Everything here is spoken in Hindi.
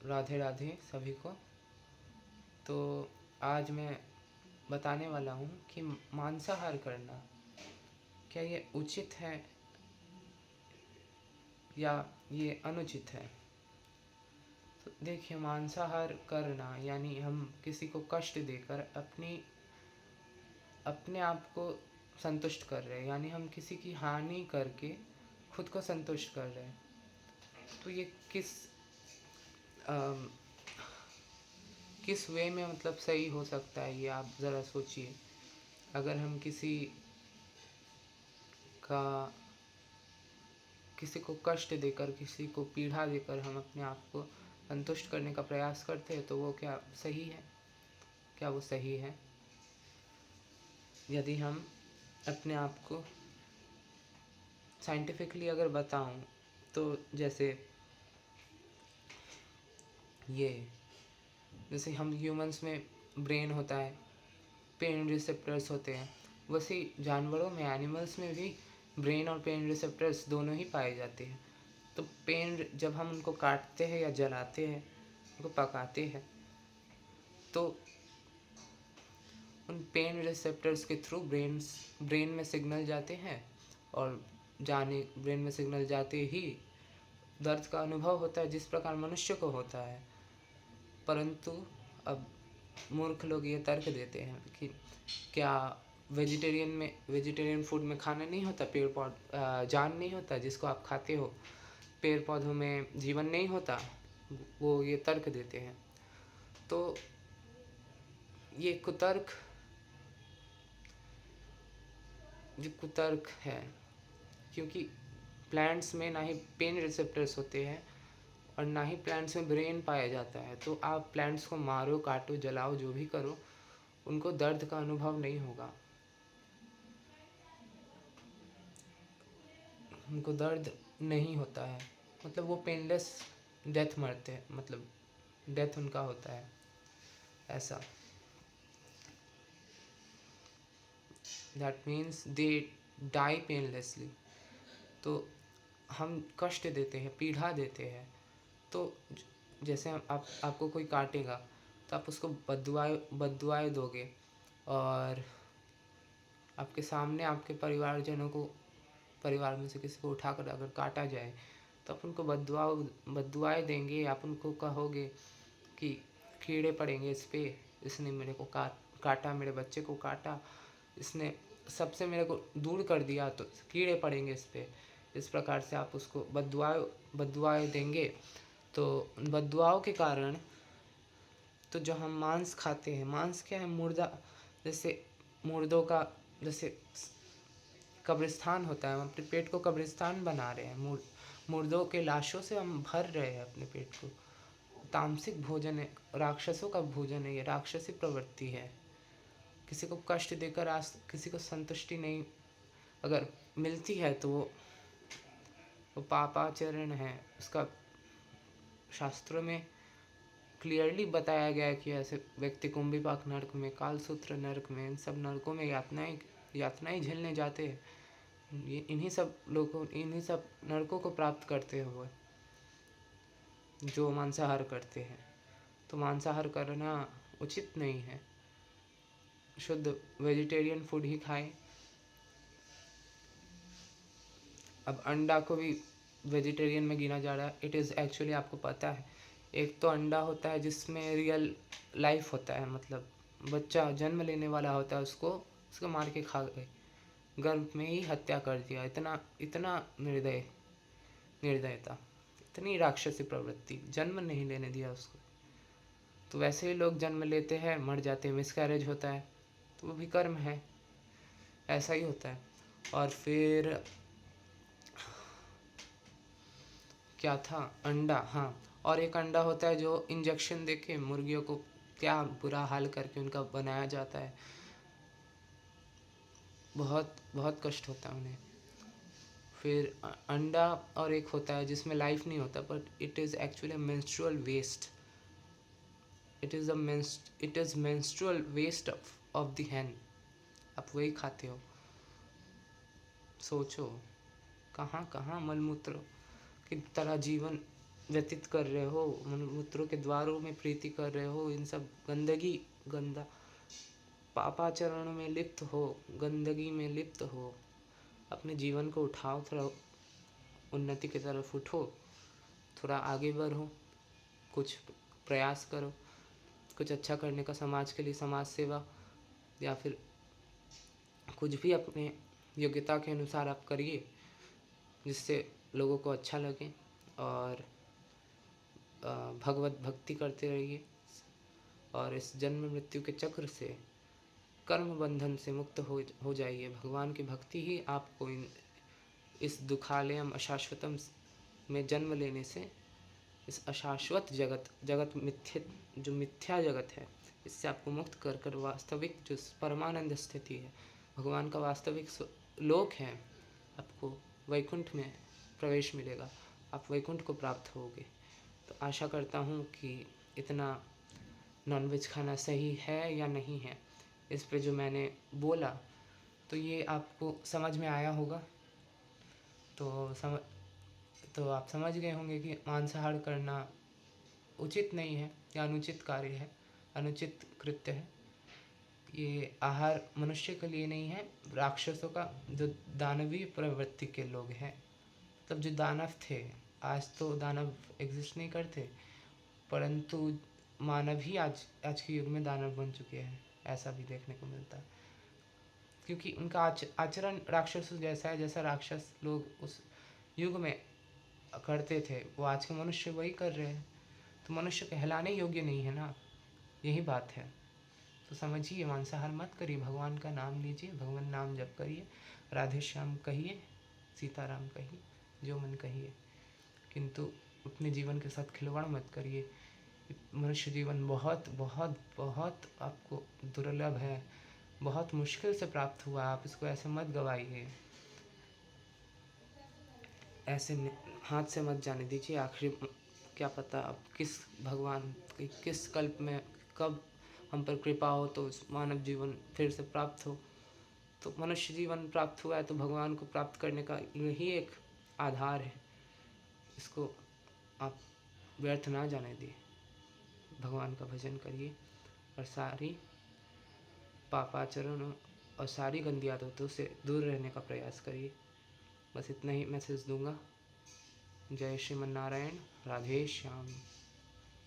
राधे राधे सभी को। तो आज मैं बताने वाला हूँ कि मांसाहार करना क्या ये उचित है या ये अनुचित है। तो देखिए, मांसाहार करना यानी हम किसी को कष्ट देकर अपने आप को संतुष्ट कर रहे हैं, यानी हम किसी की हानि करके खुद को संतुष्ट कर रहे हैं। तो ये किस वे में मतलब सही हो सकता है, ये आप ज़रा सोचिए। अगर हम किसी को कष्ट देकर, किसी को पीड़ा देकर हम अपने आप को संतुष्ट करने का प्रयास करते हैं, तो वो क्या सही है? क्या वो सही है? यदि हम अपने आप को साइंटिफिकली अगर बताऊं, तो जैसे हम ह्यूमंस में ब्रेन होता है, पेन रिसेप्टर्स होते हैं, वैसे जानवरों में, एनिमल्स में भी ब्रेन और पेन रिसेप्टर्स दोनों ही पाए जाते हैं। तो पेन, जब हम उनको काटते हैं या जलाते हैं, उनको पकाते हैं, तो उन पेन रिसेप्टर्स के थ्रू ब्रेन में सिग्नल जाते हैं, और ब्रेन में सिग्नल जाते ही दर्द का अनुभव होता है, जिस प्रकार मनुष्य को होता है। परंतु अब मूर्ख लोग ये तर्क देते हैं कि क्या वेजिटेरियन फूड में खाना नहीं होता, जान नहीं होता जिसको आप खाते हो, पेड़ पौधों में जीवन नहीं होता, वो ये तर्क देते हैं। तो ये कुतर्क है, क्योंकि प्लांट्स में ना ही पेन रिसेप्टर्स होते हैं और ना ही प्लांट्स में ब्रेन पाया जाता है। तो आप प्लांट्स को मारो, काटो, जलाओ, जो भी करो, उनको दर्द का अनुभव नहीं होगा, उनको दर्द नहीं होता है। मतलब वो पेनलेस डेथ मरते हैं, मतलब डेथ उनका होता है ऐसा। That means they die painlessly. तो हम कष्ट देते हैं, पीड़ा देते हैं। तो जैसे आपको कोई काटेगा, तो आप उसको बद्दुआएं दोगे, और आपके सामने आपके परिवार में से किसी को उठाकर अगर काटा जाए, तो आप उनको बद्दुआएं देंगे। आप उनको कहोगे कि कीड़े पड़ेंगे इस पे, इसने मेरे को काटा, मेरे बच्चे को काटा, इसने सबसे मेरे को दूर कर दिया, तो कीड़े पड़ेंगे इस पे। इस प्रकार से आप उसको बद्दुआएं देंगे। तो बद्दुआओं के कारण, तो जो हम मांस खाते हैं, मांस क्या है? मुर्दा, जैसे मुर्दों का, जैसे कब्रिस्तान होता है, हम अपने पेट को कब्रिस्तान बना रहे हैं, मुर्दों के लाशों से हम भर रहे हैं अपने पेट को। तामसिक भोजन है, राक्षसों का भोजन है, ये राक्षसी प्रवृत्ति है। किसी को कष्ट देकर आज किसी को संतुष्टि नहीं अगर मिलती है, तो वो पापाचरण है। उसका शास्त्रों में क्लियरली बताया गया है कि ऐसे व्यक्ति कुंभीपाक नरक में, कालसूत्र नरक में, इन सब नरकों में यातनाएं झेलने जाते हैं। ये इन्हीं सब नरकों को प्राप्त करते हुए जो मांसाहार करते हैं। तो मांसाहार करना उचित नहीं है, शुद्ध वेजिटेरियन फूड ही खाएं। अब अंडा को भी वेजिटेरियन में गिना जा रहा है। इट इज़ एक्चुअली, आपको पता है, एक तो अंडा होता है जिसमें रियल लाइफ होता है, मतलब बच्चा जन्म लेने वाला होता है, उसको मार के खा गए, गर्भ में ही हत्या कर दिया। इतना इतना निर्दयता, इतनी राक्षसी प्रवृत्ति, जन्म नहीं लेने दिया उसको। तो वैसे ही लोग जन्म लेते हैं, मर जाते हैं, मिसकैरेज होता है, तो वो भी कर्म है, ऐसा ही होता है। और फिर क्या था? अंडा, हाँ। और एक अंडा होता है जो इंजेक्शन देके मुर्गियों को क्या बुरा हाल करके उनका बनाया जाता है, बहुत बहुत कष्ट होता है उन्हें। फिर अंडा, और एक होता है जिसमें लाइफ नहीं होता, but it is actually menstrual waste. It is menstrual waste of the hen। आप वही खाते हो। सोचो, कहाँ कहाँ मलमूत्र की तरह जीवन व्यतीत कर रहे हो, मूत्रों के द्वारों में प्रीति कर रहे हो, इन सब गंदगी, गंदा पापाचरणों में लिप्त हो, गंदगी में लिप्त हो, अपने जीवन को उठाओ, थोड़ा उन्नति की तरफ उठो, थोड़ा आगे बढ़ो, कुछ प्रयास करो, कुछ अच्छा करने का, समाज के लिए समाज सेवा, या फिर कुछ भी अपने योग्यता के अनुसार आप करिए, जिससे लोगों को अच्छा लगे। और भगवत भक्ति करते रहिए, और इस जन्म मृत्यु के चक्र से, कर्म बंधन से मुक्त हो जाइए। भगवान की भक्ति ही आपको इस दुखालयम अशाश्वतम में जन्म लेने से, इस अशाश्वत जगत मिथ्या जगत है, इससे आपको मुक्त कर कर वास्तविक जो परमानंद स्थिति है, भगवान का वास्तविक लोक है, आपको वैकुंठ में प्रवेश मिलेगा, आप वैकुंठ को प्राप्त होगे। तो आशा करता हूँ कि इतना नॉनवेज खाना सही है या नहीं है, इस पे जो मैंने बोला, तो ये आपको समझ में आया होगा। तो आप समझ गए होंगे कि मांसाहार करना उचित नहीं है, या अनुचित कार्य है, अनुचित कृत्य है। ये आहार मनुष्य के लिए नहीं है, राक्षसों का, जो दानवीय प्रवृत्ति के लोग हैं, मतलब जो दानव थे। आज तो दानव एग्जिस्ट नहीं करते, परंतु मानव ही आज के युग में दानव बन चुके हैं, ऐसा भी देखने को मिलता है, क्योंकि उनका आचरण राक्षसों जैसा है, जैसा राक्षस लोग उस युग में करते थे, वो आज के मनुष्य वही कर रहे हैं। तो मनुष्य कहलाने योग्य नहीं है ना, यही बात है। तो समझिए, मांसाहार मत करिए, भगवान का नाम लीजिए, भगवान नाम जप करिए, राधे श्याम कहिए, सीताराम कहिए, जो मन कहिए, किंतु अपने जीवन के साथ खिलवाड़ मत करिए। मनुष्य जीवन बहुत बहुत बहुत आपको दुर्लभ है, बहुत मुश्किल से प्राप्त हुआ, आप इसको ऐसे मत गवाइए, ऐसे हाथ से मत जाने दीजिए। आखिर क्या पता अब किस भगवान की किस कल्प में कब हम पर कृपा हो तो मानव जीवन फिर से प्राप्त हो। तो मनुष्य जीवन प्राप्त हुआ है तो भगवान को प्राप्त करने का यही एक आधार है, इसको आप व्यर्थ ना जाने दिए। भगवान का भजन करिए और सारी पापाचरण और सारी गंदी आदतों से दूर रहने का प्रयास करिए। बस इतना ही मैसेज दूंगा। जय श्रीमन नारायण, राधे श्याम।